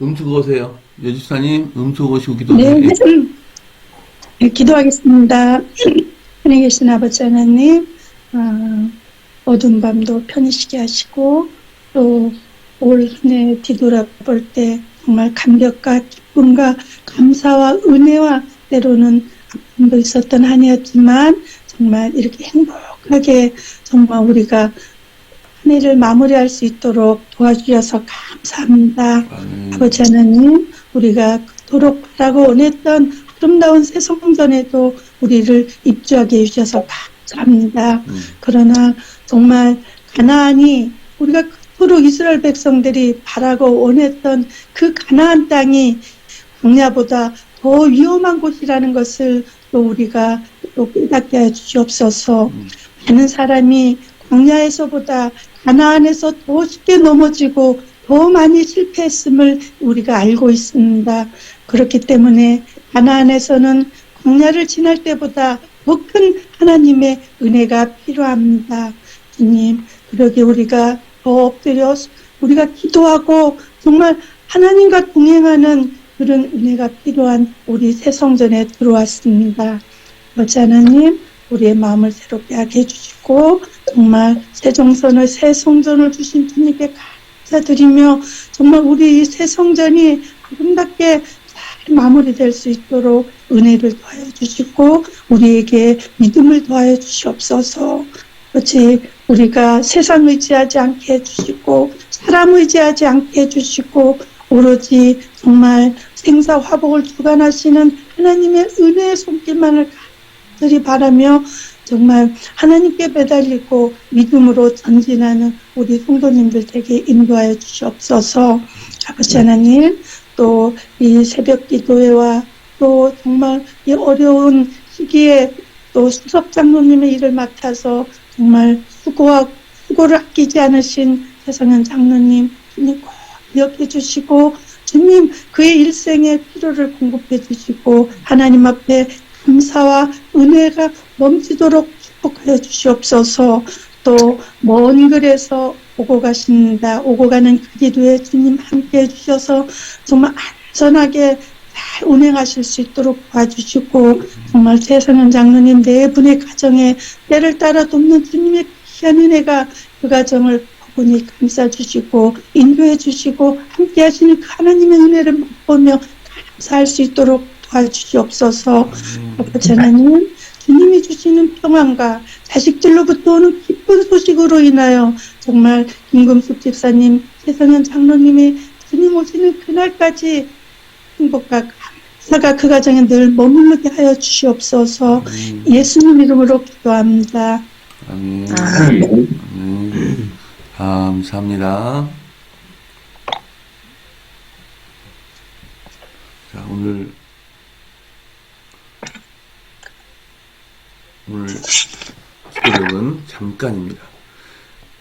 음수 거세요. 여집사님, 음수 거시고 네, 기도하세요. 네, 기도하겠습니다. 하늘에 계신 아버지 하나님, 어두운 밤도 편히 쉬게 하시고, 또 올 한 해 뒤돌아볼 때 정말 감격과 기쁨과 감사와 은혜와 때로는 아픔도 있었던 한 해였지만, 정말 이렇게 행복하게 정말 우리가 한 해를 마무리할 수 있도록 도와주셔서 감사합니다. 아버지 하나님, 우리가 그토록 바라고 원했던 아름다운 새 성전에도 우리를 입주하게 해주셔서 감사합니다. 그러나 정말 가나안이 우리가 그토록 이스라엘 백성들이 바라고 원했던 그 가나안 땅이 광야보다 더 위험한 곳이라는 것을 또 우리가 또 깨닫게 해주시옵소서. 많은 사람이 광야에서보다 가나안에서 더 쉽게 넘어지고 더 많이 실패했음을 우리가 알고 있습니다. 그렇기 때문에 가나안에서는 광야를 지날 때보다 더 큰 하나님의 은혜가 필요합니다. 주님, 그러게 우리가 더 엎드려 우리가 기도하고 정말 하나님과 동행하는 그런 은혜가 필요한 우리 새 성전에 들어왔습니다. 아버지 하나님, 우리의 마음을 새롭게 하게 해주시고 정말 새 정선을 새 성전을 주신 주님께 감사드리며 정말 우리 이 새 성전이 아름답게 잘 마무리될 수 있도록 은혜를 더하여 주시고 우리에게 믿음을 더하여 주시옵소서. 그렇지 우리가 세상 의지하지 않게 해주시고 사람 의지하지 않게 해주시고 오로지 정말 생사화복을 주관하시는 하나님의 은혜의 손길만을 간절히 바라며 정말 하나님께 매달리고 믿음으로 전진하는 우리 성도님들 에게 인도하여 주시옵소서. 아버지 하나님, 또 이 새벽 기도회와 또 정말 이 어려운 시기에 또 수석 장로님의 일을 맡아서 정말 수고를 아끼지 않으신 최성현 장로님, 주님 꼭 기억해 주시고 주님 그의 일생의 필요를 공급해 주시고 하나님 앞에 감사와 은혜가 넘치도록 축복하여 주시옵소서. 또 먼 길에서 오고 가십니다. 오고 가는 그 기도에 주님 함께 해주셔서 정말 안전하게 잘 운행하실 수 있도록 도와주시고 정말 최성현 장로님 네 분의 가정에 때를 따라 돕는 주님의 귀한 은혜가 그 가정을 포근히 감싸주시고 인도해 주시고 함께 하시는 그 하나님의 은혜를 맛보며 감사할 수 있도록 도와주시옵소서. 아버지 하나님, 주님이 주시는 평안과 자식들로부터 오는 기쁜 소식으로 인하여 정말 김금숙 집사님, 최성현 장로님이 주님 오시는 그날까지 행복과 감사가 그 가정에 늘 머무르게 하여 주시옵소서. 예수님 이름으로 기도합니다. 아멘. 감사합니다. 자, 오늘 기도력은 잠깐입니다.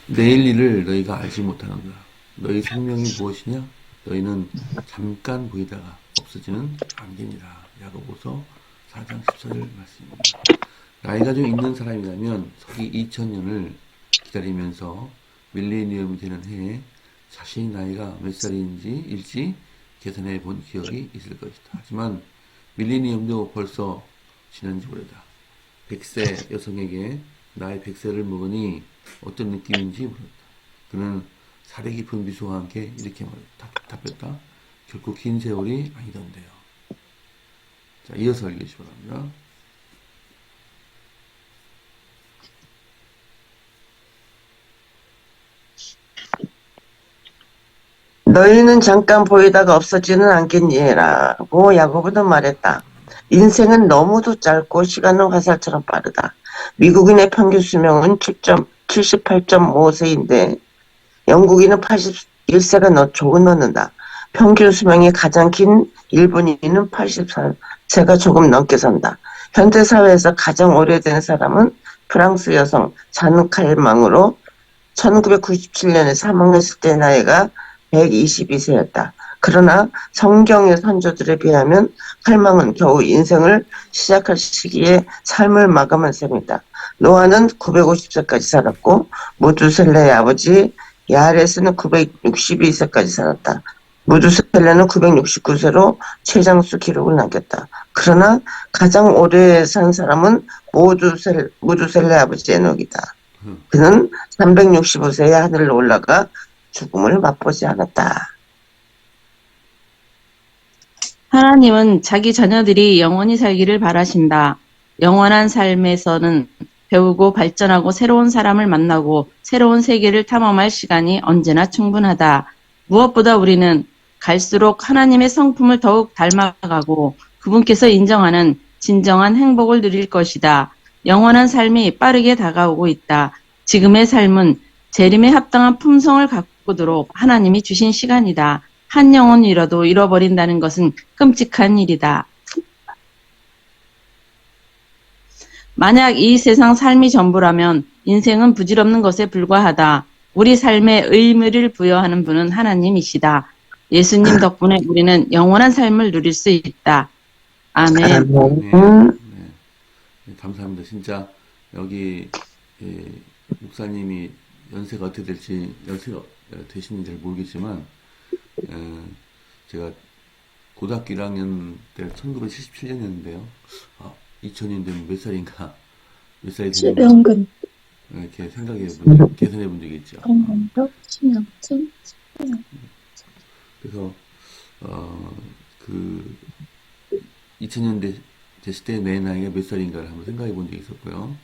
내일 일을 너희가 알지 못하는가. 너희 생명이 무엇이냐? 너희는 잠깐 보이다가 없어지는 안개니라. 야고보서 4장 14절 말씀입니다. 나이가 좀 있는 사람이라면 서기 2000년을 기다리면서 밀레니엄이 되는 해에 자신이 나이가 몇 살인지 일찍 계산해 본 기억이 있을 것이다. 하지만 밀레니엄도 벌써 지난지 오래다. 100세 여성에게 나이 100세를 먹으니 어떤 느낌인지 물었다. 그는 사려 깊은 미소와 함께 이렇게 답했다. 결코 긴 세월이 아니던데요. 자, 이어서 읽으시기 바랍니다. 너희는 잠깐 보이다가 없어지는 않겠니라고 야고보도 말했다. 인생은 너무도 짧고 시간은 화살처럼 빠르다. 미국인의 평균 수명은 78.5세인데 영국인은 81세가 조금 넘는다. 평균 수명이 가장 긴 일본인은 84세가 조금 넘게 산다. 현대사회에서 가장 오래된 사람은 프랑스 여성 잔 칼망으로 1997년에 사망했을 때 나이가 122세였다. 그러나 성경의 선조들에 비하면 칼망은 겨우 인생을 시작할 시기에 삶을 마감한 셈이다. 노아는 950세까지 살았고 모두셀라의 아버지 야레스는 962세까지 살았다. 무두셀라는 969세로 최장수 기록을 남겼다. 그러나 가장 오래 산 사람은 무두셀라 아버지 에녹이다. 그는 365세에 하늘로 올라가 죽음을 맛보지 않았다. 하나님은 자기 자녀들이 영원히 살기를 바라신다. 영원한 삶에서는 배우고 발전하고 새로운 사람을 만나고 새로운 세계를 탐험할 시간이 언제나 충분하다. 무엇보다 우리는 갈수록 하나님의 성품을 더욱 닮아가고 그분께서 인정하는 진정한 행복을 누릴 것이다. 영원한 삶이 빠르게 다가오고 있다. 지금의 삶은 재림에 합당한 품성을 가꾸도록 하나님이 주신 시간이다. 한 영혼 잃어도 잃어버린다는 것은 끔찍한 일이다. 만약 이 세상 삶이 전부라면 인생은 부질없는 것에 불과하다. 우리 삶에 의미를 부여하는 분은 하나님이시다. 예수님 덕분에 우리는 영원한 삶을 누릴 수 있다. 아멘. 네, 감사합니다. 진짜 여기 목사님이 연세가 어떻게 될지 연세가 되시는지 잘 모르겠지만 제가 고등학교 1학년 때 1977년이었는데요. 2000년 되면 몇 살인가? 몇 살이 되는가? 연근. 이렇게 계산해 본 적이 있죠. 연근도 10년쯤. 그래서 2000년 됐을 때 내 나이가 몇 살인가를 한번 생각해 본 적이 있었고요.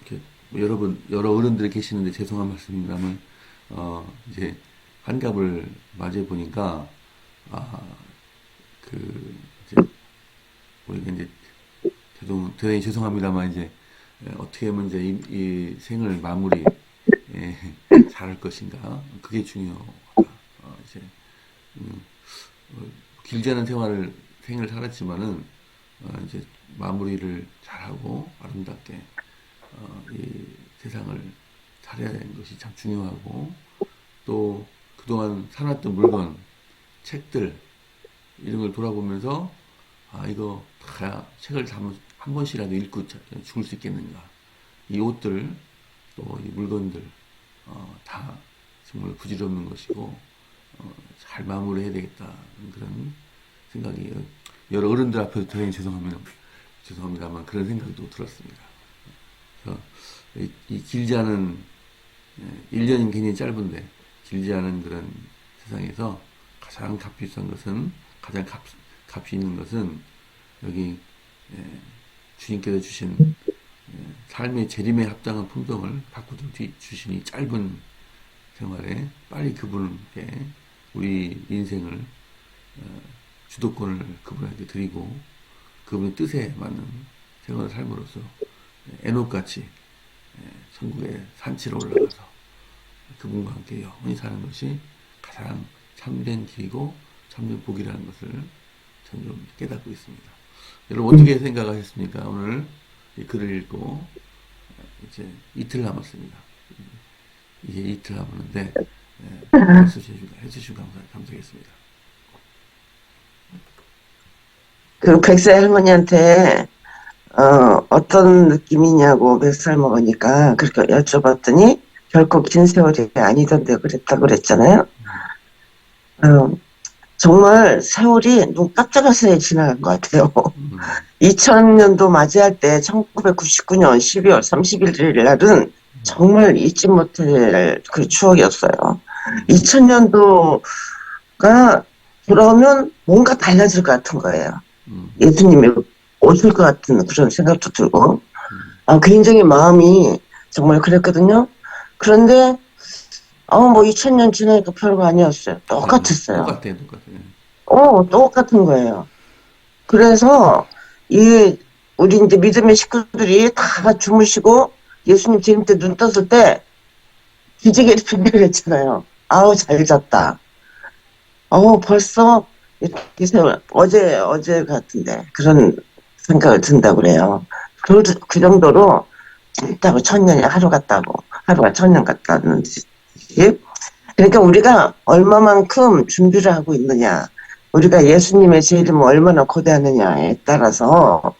이렇게 여러 어른들이 계시는데 죄송한 말씀입니다만 이제 한갑을 맞이해 보니까 이제 우리가 이제 대단히 죄송합니다만 이제 어떻게 하면 이제 이 생을 마무리 잘할 것인가 그게 중요하다. 이제 길지 않은 생을 살았지만은 이제 마무리를 잘하고 아름답게 이 세상을 살아야 하는 것이 참 중요하고 또 그동안 사놨던 물건, 책들 이런 걸 돌아보면서 이거 다 책을 한 번씩이라도 읽고 죽을 수 있겠는가. 이 옷들 또 이 물건들 다 정말 부질없는 것이고 잘 마무리해야 되겠다는 그런 생각이 여러 어른들 앞에서 대단히 죄송합니다만 그런 생각도 들었습니다. 그래서 이 길지 않은 1년이면 굉장히 짧은데 길지 않은 그런 세상에서 가장 값비싼 것은 가장 값이 있는 것은 여기 주님께서 주신 삶의 재림에 합당한 품성을 바꾸도록 주신 이 짧은 생활에 빨리 그분께 우리 인생을 주도권을 그분에게 드리고 그분의 뜻에 맞는 생활을 삶으로써 에녹같이 천국의 산지로 올라가서 그분과 함께 영원히 사는 것이 가장 참된 길이고 참된 복이라는 것을 저는 좀 깨닫고 있습니다. 여러분 어떻게 생각하셨습니까? 오늘 이 글을 읽고 이제 이틀 남았습니다. 이제 이틀 남았는데 해주시면 감사하겠습니다. 그 100세 할머니한테 어떤 느낌이냐고 몇 살 먹으니까 그렇게 여쭤봤더니 결코 긴 세월이 아니던데 그랬다고 그랬잖아요. 정말 세월이 눈 깜짝할 지나간 것 같아요. 2000년도 맞이할 때 1999년 12월 31일 날은 정말 잊지 못할 그 추억이었어요. 2000년도가 돌아오면 뭔가 달라질 것 같은 거예요. 예수님이 오실 것 같은 그런 생각도 들고 굉장히 마음이 정말 그랬거든요. 그런데 뭐 2000년 지나니까 별거 아니었어요. 똑같았어요. 똑같아요. 똑같은 거예요. 그래서 우리 이제 믿음의 식구들이 다 주무시고 예수님 재림 때 눈 떴을 때 기지개를 핀다고 했잖아요. 잘 잤다. 벌써 이렇게 세월 어제 같은데 그런 생각을 든다고 그래요. 그 정도로 짧다고 천년이 하루 같다고 하루가 천년 같다는 뜻이. 그러니까 우리가 얼마만큼 준비를 하고 있느냐, 우리가 예수님의 재림을 얼마나 고대하느냐에 따라서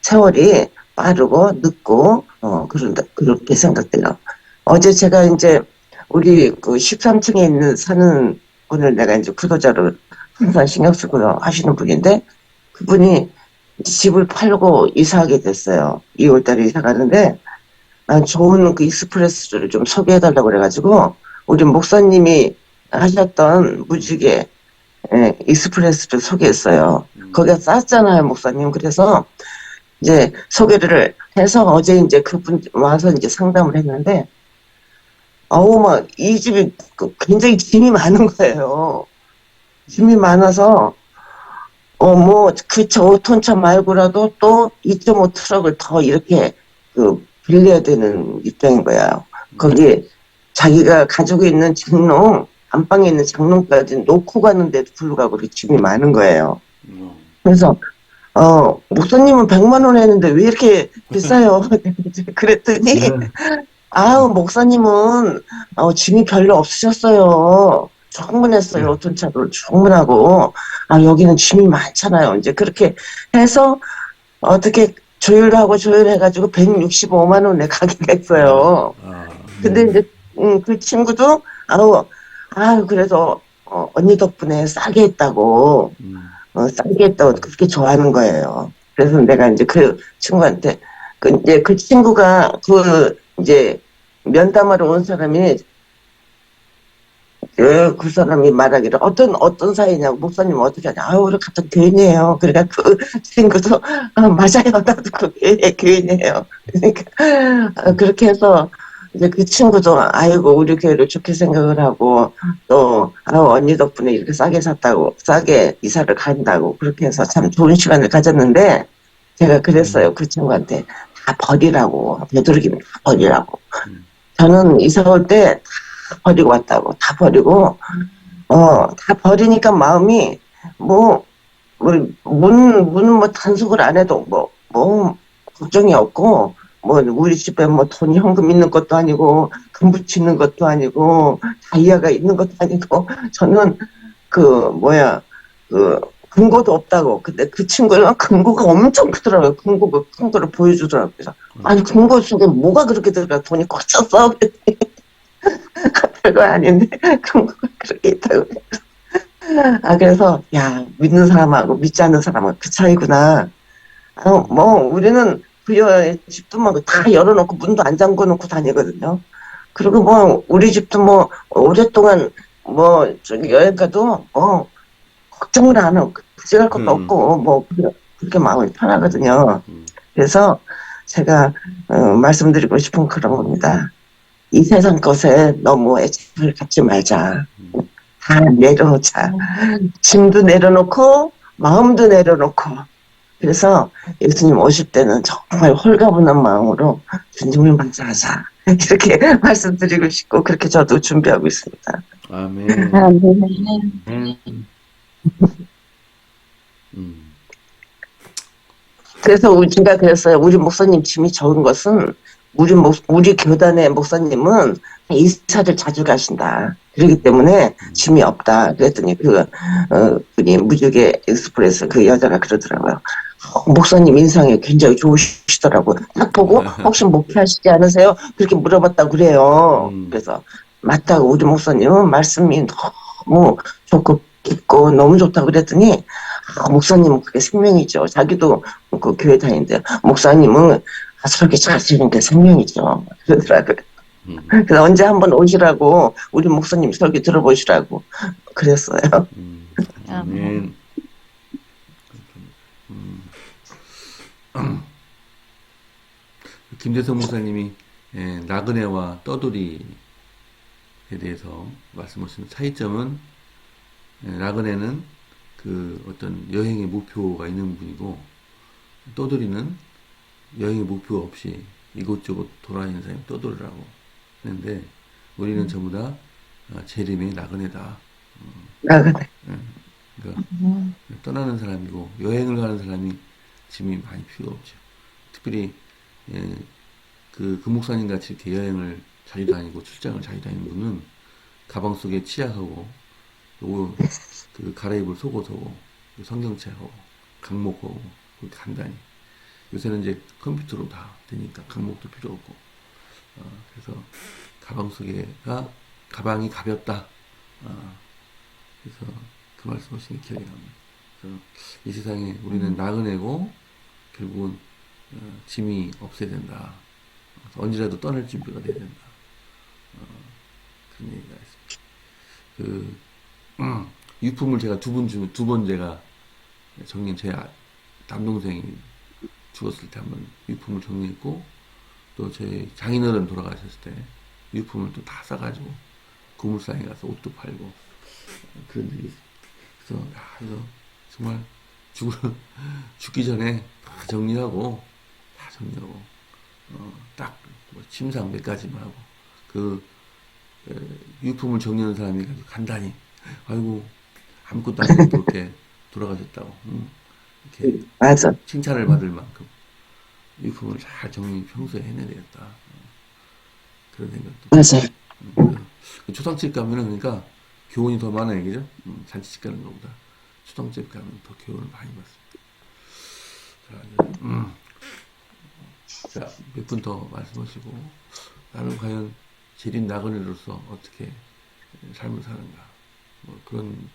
세월이 빠르고 늦고 그렇게 생각돼요. 어제 제가 이제 우리 그 13층에 사는 분을 내가 이제 구독자로 항상 신경 쓰고 하시는 분인데, 그분이 집을 팔고 이사하게 됐어요. 2월 달에 이사 가는데, 좋은 그 익스프레스를 좀 소개해달라고 그래가지고, 우리 목사님이 하셨던 무지개, 익스프레스를 소개했어요. 거기가 쌌잖아요, 목사님. 그래서 이제 소개를 해서 어제 이제 그분 와서 이제 상담을 했는데, 막 이 집이 굉장히 짐이 많은 거예요. 짐이 많아서, 저 5톤차 말고라도 또 2.5 트럭을 더 이렇게 빌려야 되는 입장인 거야. 거기 자기가 가지고 있는 장롱, 안방에 있는 장롱까지 놓고 가는데도 불구하고 그렇게 짐이 많은 거예요. 그래서, 목사님은 100만 원 했는데 왜 이렇게 비싸요? 그랬더니, 목사님은, 짐이 별로 없으셨어요. 충분했어요. 5톤차로 충분하고. 여기는 짐이 많잖아요. 이제 그렇게 해서, 어떻게 조율해가지고 165만 원에 가게 됐어요. 근데 이제, 그 친구도, 그래서, 언니 덕분에 싸게 했다고, 싸게 했다고 그렇게 좋아하는 거예요. 그래서 내가 이제 그 친구한테, 이제 그 친구가 이제 면담하러 온 사람이, 그 사람이 말하기를 어떤 사이냐고, 목사님 어떻게 하냐, 우리 같은 교인이에요. 그러니까 그 친구도 맞아요, 나도 그 교인이에요. 그러니까 그렇게 해서 이제 그 친구도 우리 교회를 좋게 생각을 하고, 또 언니 덕분에 이렇게 싸게 샀다고, 싸게 이사를 간다고, 그렇게 해서 참 좋은 시간을 가졌는데, 제가 그랬어요, 그 친구한테. 다 버리라고, 되도록이면 다 버리라고. 저는 이사 올 때 다 버리고 왔다고. 다 버리고, 다 버리니까 마음이, 문은 단속을 안 해도, 걱정이 없고, 우리 집에 돈 현금 있는 것도 아니고, 금 붙이는 것도 아니고, 다이아가 있는 것도 아니고, 저는, 금고도 없다고. 근데 그 친구는 금고가 엄청 크더라고요. 금고가 큰 거를 보여주더라고요. 그래서, 금고 속에 뭐가 그렇게 들어가? 돈이 꽉 찼어? 별거 아닌데, 금고가 그렇게 있다고. 그래서, 믿는 사람하고 믿지 않는 사람은 그 차이구나. 우리는 부여의 집도 다 열어놓고 문도 안 잠궈 놓고 다니거든요. 그리고 우리 집도 오랫동안 저기 여행 가도 걱정을 안 하고 부지할 것도 없고 그렇게 마음이 편하거든요. 그래서 제가 말씀드리고 싶은 그런 겁니다. 이 세상 것에 너무 애착을 갖지 말자. 다 내려놓자. 짐도 내려놓고 마음도 내려놓고. 그래서 예수님 오실 때는 정말 홀가분한 마음으로 주님을 맞이하자. 이렇게 말씀드리고 싶고 그렇게 저도 준비하고 있습니다. 아멘. 그래서 제가 그랬어요. 우리 목사님 짐이 적은 것은 우리 교단의 목사님은 이사를 자주 가신다. 그렇기 때문에 짐이 없다. 그랬더니 분이 무지개 익스프레스 그 여자가 그러더라고요. 목사님 인상이 굉장히 좋으시더라고요. 딱 보고 혹시 목회하시지 않으세요? 그렇게 물어봤다고 그래요. 그래서 맞다고 우리 목사님은 말씀이 너무 좋고 깊고 너무 좋다고 그랬더니 목사님은 그게 생명이죠. 자기도 그 교회 다니는데 목사님은 그렇게 잘하시는 게 생명이죠. 그러더라고요. 그래서 언제 한번 오시라고 우리 목사님 설교 들어보시라고 그랬어요. 아멘. 김대성 목사님이 나그네와 떠돌이에 대해서 말씀하신 차이점은 나그네는 어떤 여행의 목표가 있는 분이고 떠돌이는 여행의 목표 없이 이곳저곳 돌아다니는 사람이 떠돌이라고 했는데 우리는 전부 다 재림의 나그네다. 나그네. 그러니까 떠나는 사람이고 여행을 가는 사람이 짐이 많이 필요 없죠. 특별히 그 목사님 같이 이렇게 여행을 자주 다니고 출장을 자주 다니는 분은 가방 속에 치약하고 그 갈아입을 속옷하고 성경책하고 강목하고 그렇게 간단히 요새는 이제 컴퓨터로 다 되니까 강목도 필요 없고 그래서 가방 속에가 가방이 가볍다. 그래서 그 말씀하신 게 기억이 납니다. 그래서 이 세상에 우리는 나그네고 결국은 짐이 없어야 된다. 그래서 언제라도 떠날 준비가 돼야 된다. 그런 얘기가 있습니다. 유품을 제가 두 번 제가 제 남동생이 죽었을 때 한번 유품을 정리했고, 또 제 장인어른 돌아가셨을 때 유품을 또 다 싸가지고 고물상에 가서 옷도 팔고 그런 일이 있어요. 그래서 이거 정말 죽기 전에 다 정리하고 딱 뭐 침상 몇 가지만 하고 유품을 정리하는 사람이 아주 간단히 아이고 아무것도 안 하고 그렇게 돌아가셨다고 이렇게 맞아. 칭찬을 받을 만큼 유품을 잘 평소에 해내야 되겠다. 그런 생각도. 맞아. 초상집 가면은 그러니까 교훈이 더 많아요, 그죠? 잔치집 가는 것보다 초상집 가면 더 교훈을 많이 받습니다. 자, 몇 분 더 말씀하시고, 나는 과연 재림 나그네로서 어떻게 삶을 사는가, 뭐 그런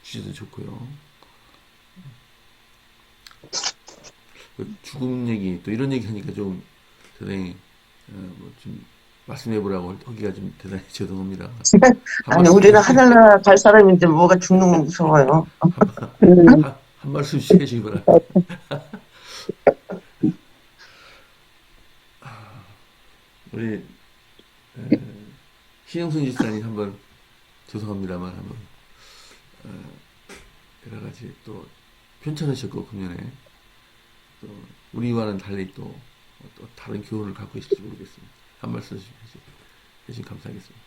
주제도 좋고요. 죽음 얘기, 또 이런 얘기 하니까 좀 대단히 좀 말씀해보라고 하기가 좀 대단히 죄송합니다. 아니, 우리는 하늘나라 갈 사람인데 뭐가 죽는 건 무서워요. 한 말씀씩 해주시기 바랍니다. 우리 신영순 집사님 한번 죄송합니다만 한번 여러 가지 또 편찮으셨고 금년에 또 우리와는 달리 또 다른 교훈을 갖고 계실지 모르겠습니다. 한 말씀 해주시면 감사하겠습니다.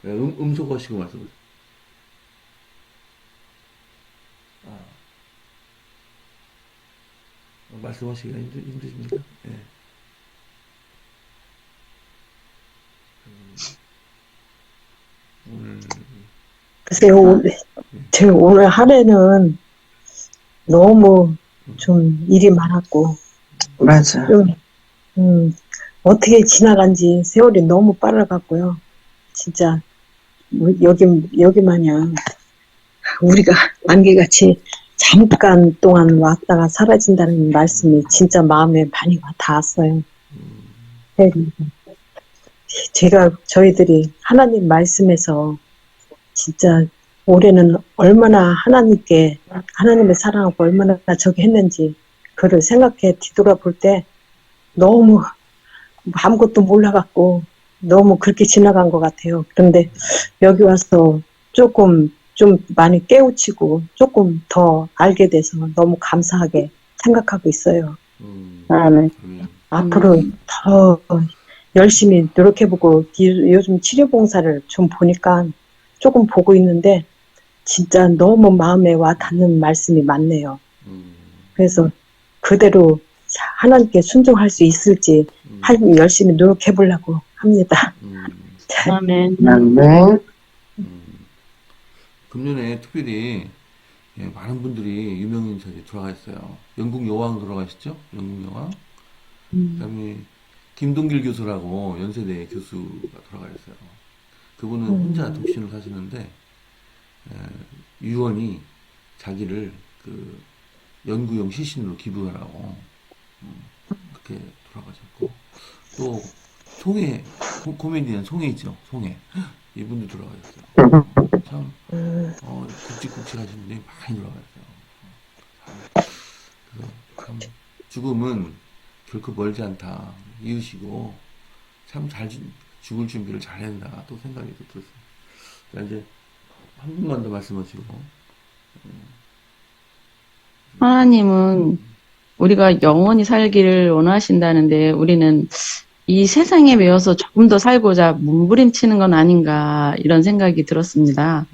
음소거하시고 말씀하세요. 말씀하시기가 힘드십니까? 예. 글쎄요, 제가 오늘 하루는 너무 좀 일이 많았고, 맞아. 어떻게 지나간지 세월이 너무 빨라갔고요. 진짜, 여기 마냥 우리가 안개같이 잠깐 동안 왔다가 사라진다는 말씀이 진짜 마음에 많이 와 닿았어요. 저희들이 하나님 말씀에서 진짜 올해는 얼마나 하나님의 사랑하고 얼마나 저기 했는지, 그를 생각해 뒤돌아볼 때 너무 아무것도 몰라갖고 너무 그렇게 지나간 것 같아요. 그런데 여기 와서 조금 좀 많이 깨우치고 조금 더 알게 돼서 너무 감사하게 생각하고 있어요. 앞으로 더 열심히 노력해보고, 요즘 치료봉사를 좀 보니까 조금 보고 있는데 진짜 너무 마음에 와 닿는 말씀이 많네요. 그래서 그대로 하나님께 순종할 수 있을지 열심히 노력해보려고 합니다. 아멘. 네. 금년에 특별히 많은 분들이 유명인들이 돌아가셨어요. 영국 여왕 돌아가셨죠? 영국 여왕. 그다음에 김동길 교수라고 연세대 교수가 돌아가셨어요. 그분은 혼자 독신을 사시는데 유언이 자기를 그 연구용 시신으로 기부하라고 그렇게 돌아가셨고, 또 코미디언 송혜 있죠? 송혜. 이분도 돌아가셨어요. 참 굵직굵직하신 분들이 많이 돌아가셨어요. 그래서 참 죽음은 결코 멀지 않다. 이웃이고 참 잘 죽을 준비를 잘 한다. 또 생각이 들었어요. 자, 이제 한 분만 더 말씀하시고. 하나님은 우리가 영원히 살기를 원하신다는데, 우리는 이 세상에 매여서 조금 더 살고자 몸부림치는 건 아닌가, 이런 생각이 들었습니다.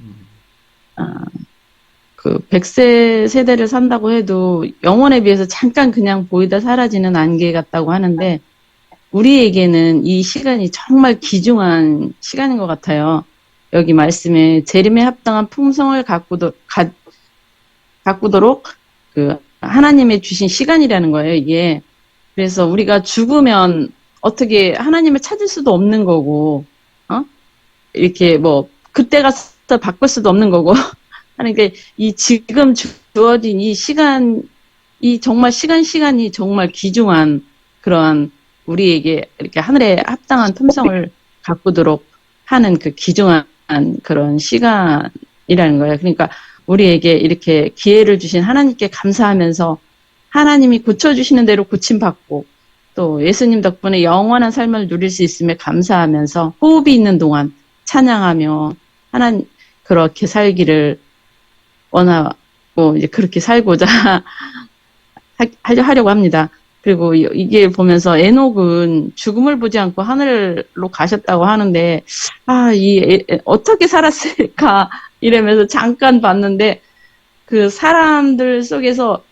그 100세 세대를 산다고 해도 영혼에 비해서 잠깐 그냥 보이다 사라지는 안개 같다고 하는데, 우리에게는 이 시간이 정말 귀중한 시간인 것 같아요. 여기 말씀에 재림에 합당한 풍성을 가꾸도록 그 하나님의 주신 시간이라는 거예요, 이게. 그래서 우리가 죽으면 어떻게 하나님을 찾을 수도 없는 거고, 이렇게 뭐, 그때 가서 바꿀 수도 없는 거고. 그러니까 이 지금 주어진 이 시간, 이 정말 시간이 정말 귀중한 그러한 우리에게 이렇게 하늘에 합당한 품성을 가꾸도록 하는 그 귀중한 그런 시간이라는 거예요. 그러니까 우리에게 이렇게 기회를 주신 하나님께 감사하면서 하나님이 고쳐주시는 대로 고침받고 또 예수님 덕분에 영원한 삶을 누릴 수 있음에 감사하면서 호흡이 있는 동안 찬양하며 하나님 그렇게 살기를 원하고 이제 그렇게 살고자 하려고 합니다. 그리고 이게 보면서 에녹은 죽음을 보지 않고 하늘로 가셨다고 하는데, 어떻게 살았을까? 이러면서 잠깐 봤는데, 그 사람들 속에서,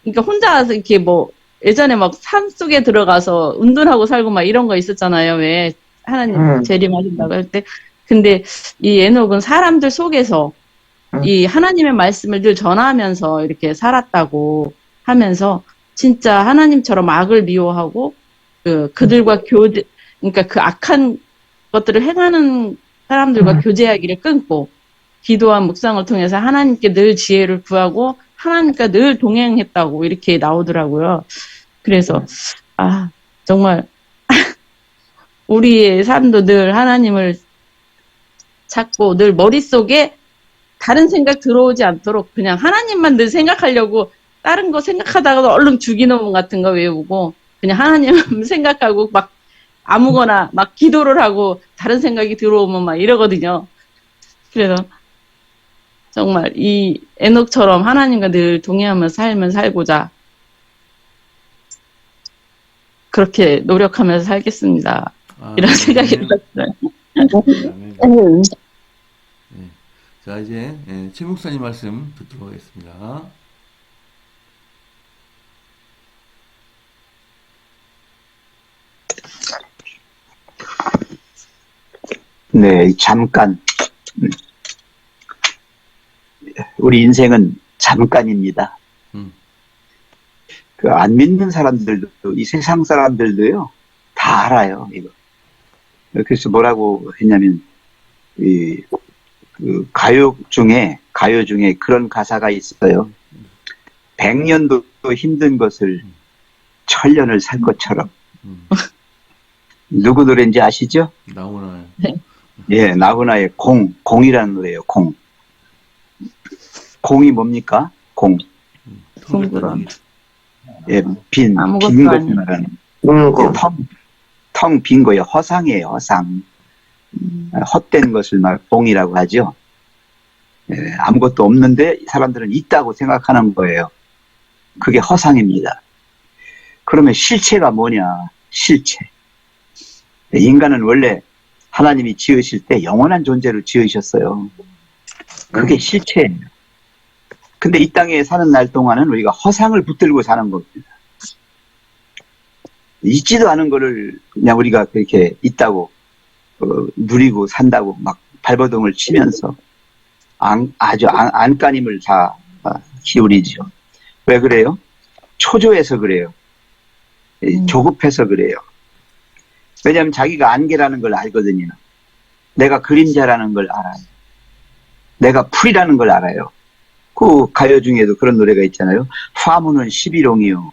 그러니까 혼자 이렇게 뭐, 예전에 막 산 속에 들어가서 은둔하고 살고 막 이런 거 있었잖아요. 왜 하나님 재림하신다고 할 때. 근데 이 에녹은 사람들 속에서 이 하나님의 말씀을 늘 전하면서 이렇게 살았다고 하면서, 진짜 하나님처럼 악을 미워하고 그들과 교제, 그러니까 그 악한 것들을 행하는 사람들과 교제하기를 끊고 기도와 묵상을 통해서 하나님께 늘 지혜를 구하고 하나님과 늘 동행했다고 이렇게 나오더라고요. 그래서 정말 우리의 삶도 늘 하나님을 찾고 늘 머릿속에 다른 생각 들어오지 않도록 그냥 하나님만 늘 생각하려고 다른 거 생각하다가도 얼른 주기도문 같은 거 외우고 그냥 하나님 생각하고 막 아무거나 막 기도를 하고 다른 생각이 들어오면 막 이러거든요. 그래서 정말 이 에녹처럼 하나님과 늘 동행하면서 살고자 그렇게 노력하면서 살겠습니다. 이런 생각이 들었어요. 아멘. 네. 자, 이제 최 목사님 말씀 듣도록 하겠습니다. 네, 잠깐. 우리 인생은 잠깐입니다. 그 안 믿는 사람들도, 이 세상 사람들도요, 다 알아요, 이거. 그래서 뭐라고 했냐면, 그 가요 중에 그런 가사가 있어요. 100년도 공연도 힘든 것을 천년을 살 것처럼. 누구 노래인지 아시죠? 나오나요? 예, 나훈아의 공이라는 노래예요. 공이 뭡니까? 공. 예, 빈 것을 말하는. 텅 빈 거예요. 허상이에요, 허상. 헛된 것을 공이라고 하죠. 예, 아무것도 없는데 사람들은 있다고 생각하는 거예요. 그게 허상입니다. 그러면 실체가 뭐냐? 실체. 인간은 원래 하나님이 지으실 때 영원한 존재로 지으셨어요. 그게 실체예요. 근데 이 땅에 사는 날 동안은 우리가 허상을 붙들고 사는 겁니다. 있지도 않은 거를 그냥 우리가 그렇게 있다고 누리고 산다고 막 발버둥을 치면서 아주 안간힘을 다 기울이죠. 왜 그래요? 초조해서 그래요. 조급해서 그래요. 왜냐하면 자기가 안개라는 걸 알거든요. 내가 그림자라는 걸 알아요. 내가 풀이라는 걸 알아요. 그 가요 중에도 그런 노래가 있잖아요. 화무는 11홍이요.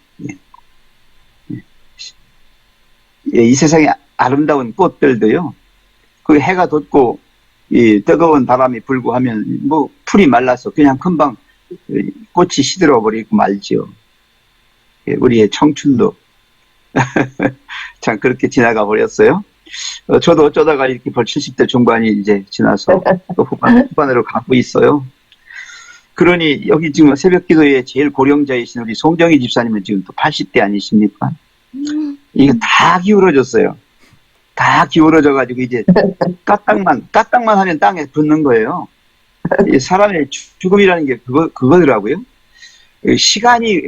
이 세상에 아름다운 꽃들도요. 그 해가 돋고 이 뜨거운 바람이 불고 하면 뭐 풀이 말라서 그냥 금방 꽃이 시들어 버리고 말지요. 우리의 청춘도 참 그렇게 지나가 버렸어요. 저도 어쩌다가 이렇게 벌 70대 중반이 이제 지나서 또 후반으로 가고 있어요. 그러니 여기 지금 새벽 기도에 제일 고령자이신 우리 송정희 집사님은 지금 또 80대 아니십니까? 이게 다 기울어졌어요. 다 기울어져가지고 이제 까딱만 하면 땅에 붙는 거예요. 사람의 죽음이라는 게 그거더라고요. 시간이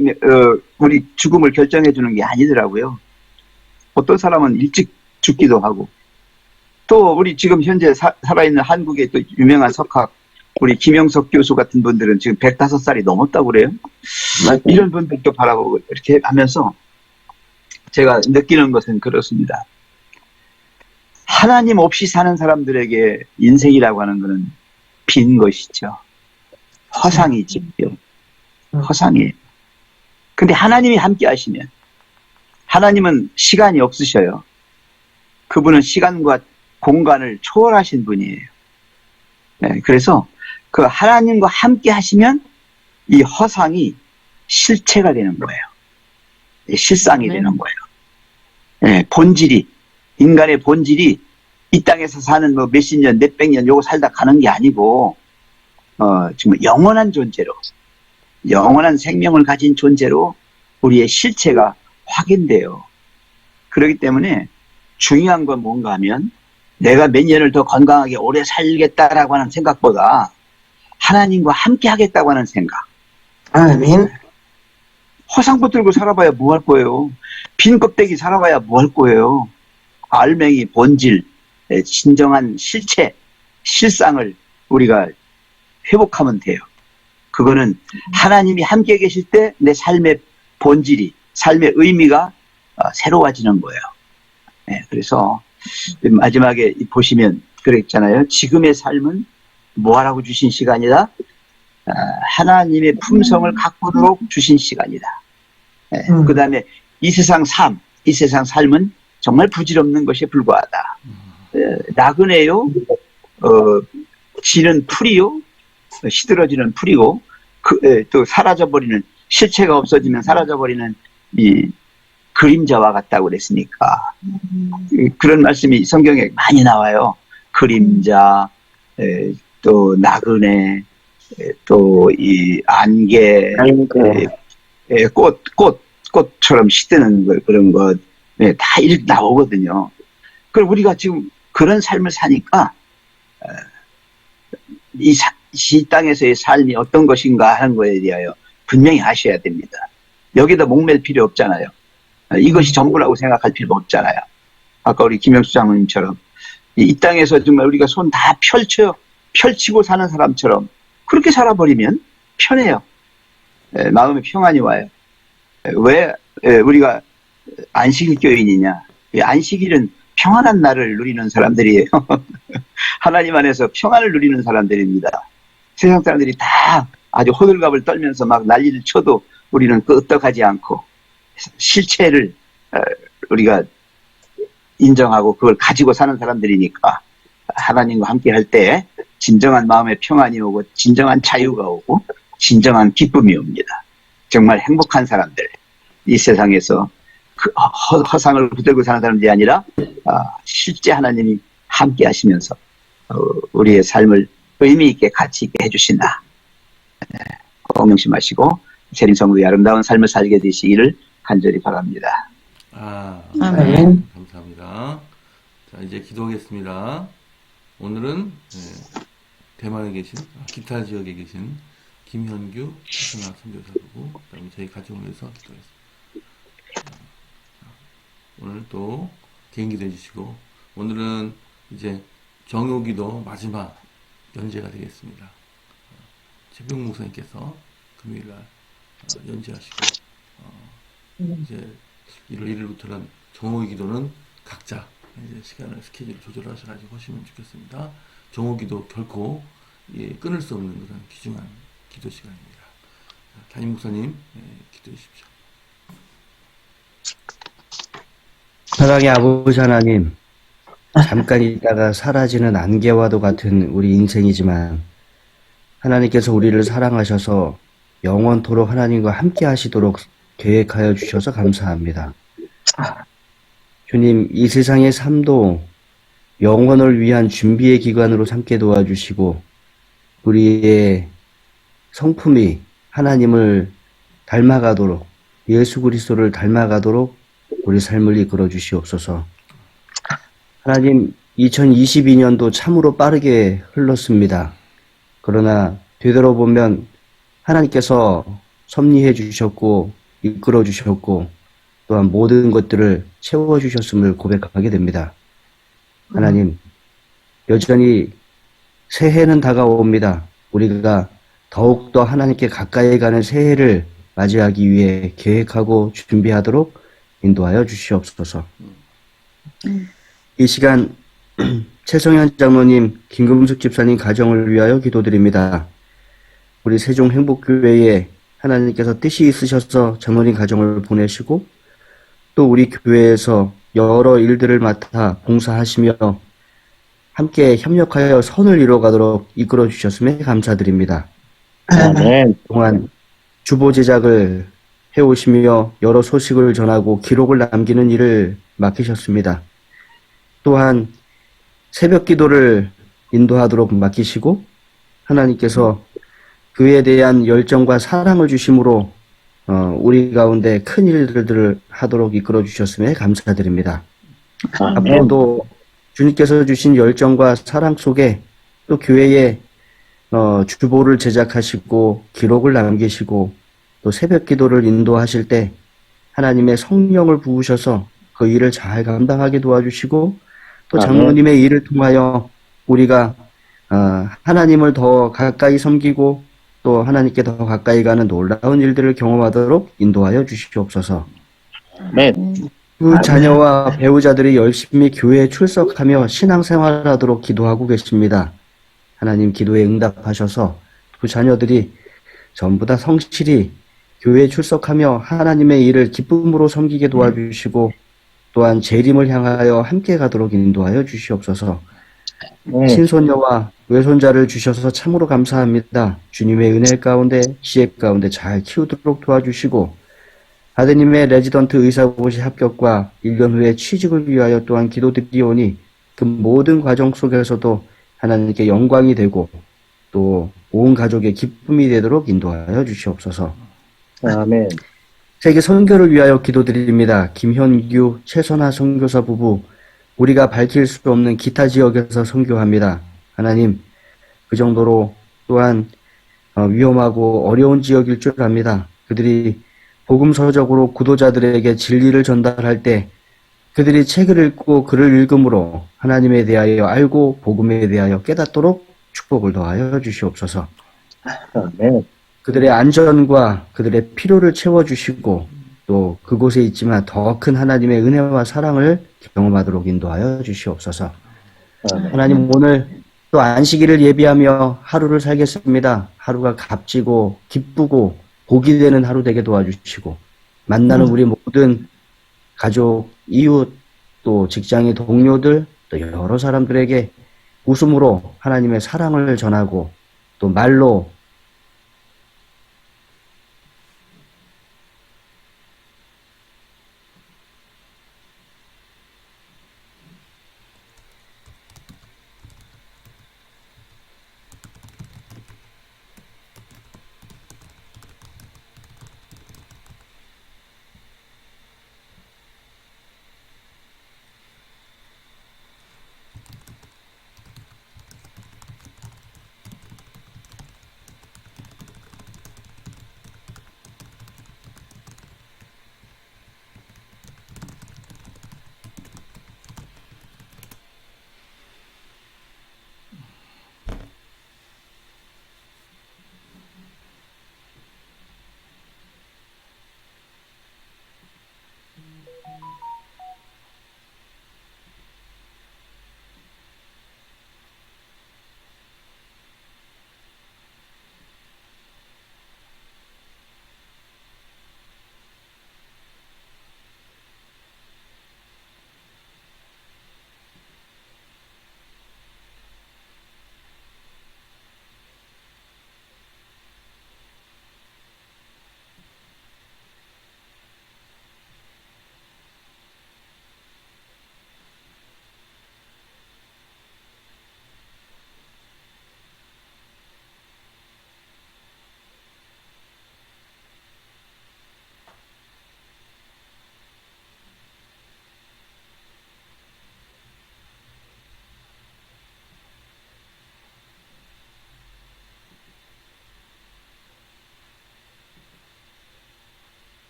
우리 죽음을 결정해 주는 게 아니더라고요. 어떤 사람은 일찍 죽기도 하고 또 우리 지금 현재 살아있는 한국의 또 유명한 석학 우리 김영석 교수 같은 분들은 지금 105살이 넘었다고 그래요. 이런 분들도 바라보고 이렇게 하면서 제가 느끼는 것은 그렇습니다. 하나님 없이 사는 사람들에게 인생이라고 하는 것은 빈 것이죠. 허상이지요. 허상이에요. 근데 하나님이 함께 하시면, 하나님은 시간이 없으셔요. 그분은 시간과 공간을 초월하신 분이에요. 네, 그래서 그 하나님과 함께 하시면 이 허상이 실체가 되는 거예요. 실상이 네. 되는 거예요. 네, 본질이, 인간의 본질이 이 땅에서 사는 뭐 몇십 년, 몇백 년 요거 살다 가는 게 아니고, 정말 영원한 존재로, 영원한 생명을 가진 존재로 우리의 실체가 확인돼요. 그렇기 때문에 중요한 건 뭔가 하면 내가 몇 년을 더 건강하게 오래 살겠다라고 하는 생각보다 하나님과 함께 하겠다고 하는 생각. 아멘. 허상부 들고 살아봐야 뭐 할 거예요. 빈 껍데기 살아봐야 뭐 할 거예요. 알맹이 본질, 진정한 실체, 실상을 우리가 회복하면 돼요. 그거는 하나님이 함께 계실 때 내 삶의 본질이, 삶의 의미가 새로워지는 거예요. 네, 그래서 마지막에 보시면 그랬잖아요. 지금의 삶은 뭐하라고 주신 시간이다? 하나님의 품성을 가꾸도록 주신 시간이다. 네, 그 다음에 이 세상 삶, 이 세상 삶은 정말 부질없는 것에 불과하다. 나그네요, 지는 풀이요, 시들어지는 풀이고, 또 사라져버리는, 실체가 없어지면 사라져버리는 이 그림자와 같다고 그랬으니까. 그런 말씀이 성경에 많이 나와요. 그림자, 또 나그네, 또 이 안개, 꽃처럼 시드는 것, 그런 것, 다 이렇게 나오거든요. 그럼 우리가 지금 그런 삶을 사니까, 이 땅에서의 삶이 어떤 것인가 하는 것에 대하여 분명히 아셔야 됩니다. 여기다 목맬 필요 없잖아요. 이것이 전부라고 생각할 필요 없잖아요. 아까 우리 김영수 장로님처럼 이 땅에서 정말 우리가 손 다 펼치고 사는 사람처럼 그렇게 살아버리면 편해요. 마음에 평안이 와요. 왜 우리가 안식일 교인이냐? 안식일은 평안한 날을 누리는 사람들이에요. 하나님 안에서 평안을 누리는 사람들입니다. 세상 사람들이 다 아주 호들갑을 떨면서 막 난리를 쳐도 우리는 끄떡하지 않고 실체를 우리가 인정하고 그걸 가지고 사는 사람들이니까 하나님과 함께 할 때 진정한 마음의 평안이 오고 진정한 자유가 오고 진정한 기쁨이 옵니다. 정말 행복한 사람들, 이 세상에서 그 허상을 붙들고 사는 사람들이 아니라 실제 하나님이 함께 하시면서 우리의 삶을 의미 있게 가치 있게 해주신다. 꼭 명심하시고 세린 성도의 아름다운 삶을 살게 되시기를 간절히 바랍니다. 아멘. 감사합니다. 자, 이제 기도하겠습니다. 오늘은 대만에 계신, 기타 지역에 계신 김현규 최선아 선교사고, 그다음에 저희 가정을 위해서 기도했습니다. 오늘 또 개인기도 해주시고, 오늘은 이제 정오기도 마지막 연재가 되겠습니다. 최병 목사님께서 금요일날 연재하시고, 이제 1월 1일부터는 정오기도는 각자 이제 시간을 스케줄 조절하셔가지고 하시면 좋겠습니다. 정오기도 결코 끊을 수 없는 그런 귀중한 기도 시간입니다. 담임 목사님 기도해 주십시오. 사랑의 아버지 하나님, 잠깐 있다가 사라지는 안개와도 같은 우리 인생이지만 하나님께서 우리를 사랑하셔서 영원토록 하나님과 함께 하시도록 계획하여 주셔서 감사합니다. 주님, 이 세상의 삶도 영원을 위한 준비의 기관으로 삼게 도와주시고 우리의 성품이 하나님을 닮아가도록, 예수 그리스도를 닮아가도록 우리 삶을 이끌어 주시옵소서. 하나님, 2022년도 참으로 빠르게 흘렀습니다. 그러나 되돌아보면 하나님께서 섭리해 주셨고 이끌어 주셨고 또한 모든 것들을 채워 주셨음을 고백하게 됩니다. 하나님, 여전히 새해는 다가옵니다. 우리가 더욱더 하나님께 가까이 가는 새해를 맞이하기 위해 계획하고 준비하도록 인도하여 주시옵소서. 이 시간 최성현 장로님, 김금숙 집사님 가정을 위하여 기도드립니다. 우리 세종행복교회에 하나님께서 뜻이 있으셔서 장로님 가정을 보내시고 또 우리 교회에서 여러 일들을 맡아 봉사하시며 함께 협력하여 선을 이루어가도록 이끌어 주셨음에 감사드립니다. 아멘. 또한 주보 제작을 해오시며 여러 소식을 전하고 기록을 남기는 일을 맡기셨습니다. 또한 새벽 기도를 인도하도록 맡기시고 하나님께서 그에 대한 열정과 사랑을 주심으로 우리 가운데 큰 일들을 하도록 이끌어 주셨음에 감사드립니다. 앞으로도 주님께서 주신 열정과 사랑 속에 또 교회에 주보를 제작하시고 기록을 남기시고 또 새벽 기도를 인도하실 때 하나님의 성령을 부으셔서 그 일을 잘 감당하게 도와주시고 또 장로님의 일을 통하여 우리가 하나님을 더 가까이 섬기고 또 하나님께 더 가까이 가는 놀라운 일들을 경험하도록 인도하여 주시옵소서. 그 자녀와 배우자들이 열심히 교회에 출석하며 신앙생활하도록 기도하고 계십니다. 하나님 기도에 응답하셔서 그 자녀들이 전부 다 성실히 교회에 출석하며 하나님의 일을 기쁨으로 섬기게 도와주시고 또한 재림을 향하여 함께 가도록 인도하여 주시옵소서. 친손녀와 외손자를 주셔서 참으로 감사합니다. 주님의 은혜 가운데 지혜 가운데 잘 키우도록 도와주시고 아드님의 레지던트 의사고시 합격과 1년 후에 취직을 위하여 또한 기도드리오니 그 모든 과정 속에서도 하나님께 영광이 되고 또 온 가족의 기쁨이 되도록 인도하여 주시옵소서. 아멘. 세계 선교를 위하여 기도드립니다. 김현규, 최선아 선교사 부부, 우리가 밝힐 수 없는 기타 지역에서 선교합니다. 하나님, 그 정도로 또한 위험하고 어려운 지역일 줄 압니다. 그들이 복음서적으로 구도자들에게 진리를 전달할 때 그들이 책을 읽고 글을 읽음으로 하나님에 대하여 알고 복음에 대하여 깨닫도록 축복을 더하여 주시옵소서. 아멘. 그들의 안전과 그들의 필요를 채워주시고 또 그곳에 있지만 더 큰 하나님의 은혜와 사랑을 경험하도록 인도하여 주시옵소서. 하나님 오늘 또 안식일을 예비하며 하루를 살겠습니다. 하루가 값지고 기쁘고 복이 되는 하루 되게 도와주시고 만나는 우리 모든 가족, 이웃, 또 직장의 동료들, 또 여러 사람들에게 웃음으로 하나님의 사랑을 전하고 또 말로